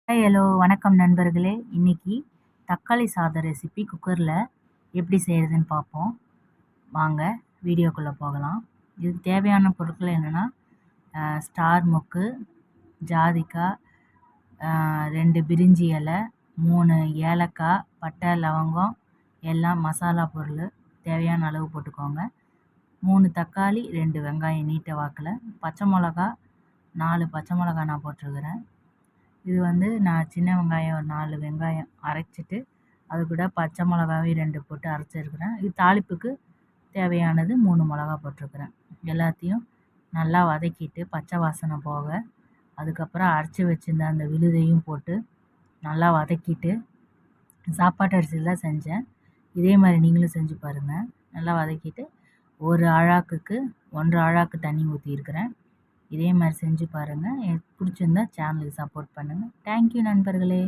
Hello வணக்கம் நண்பர்களே. இன்னைக்கு தக்காளி சாதம் ரெசிபி குக்கரில் எப்படி செய்கிறதுன்னு பார்ப்போம். வாங்க வீடியோக்குள்ளே போகலாம். இதுக்கு தேவையான பொருட்கள் என்னென்னா ஸ்டார் மொக்கு, ஜாதிக்காய், 2 பிரிஞ்சி இலை, 3 ஏலக்காய், பட்டை, லவங்கம் எல்லாம் மசாலா பொருள் தேவையான அளவு போட்டுக்கோங்க. 3 தக்காளி, 2 வெங்காயம் நீட்ட வாக்கில், பச்சை மிளகா 4 பச்சை மிளகா நான் போட்டிருக்கிறேன். இது நான் சின்ன வெங்காயம் ஒரு 4 வெங்காயம் அரைச்சிட்டு அது கூட பச்சை மிளகாவையும் 2 போட்டு அரைச்சிருக்கிறேன். இது தாளிப்புக்கு தேவையானது 3 மிளகா போட்டிருக்கிறேன். எல்லாத்தையும் நல்லா வதக்கிட்டு பச்சை வாசனை போக அதுக்கப்புறம் அரைச்சி வச்சுருந்த அந்த விழுதையும் போட்டு நல்லா வதக்கிட்டு, சாப்பாட்டு அரிசியில் செஞ்சேன். இதே மாதிரி நீங்களும் செஞ்சு பாருங்கள். நல்லா வதக்கிட்டு ஒரு ஆழாக்குக்கு 1 ஆழாக்கு தண்ணி ஊற்றியிருக்கிறேன். இதே மாதிரி செஞ்சு பாருங்கள். எனக்கு பிடிச்சிருந்தா சேனலுக்கு சப்போர்ட் பண்ணுங்கள். தேங்க்யூ நண்பர்களே.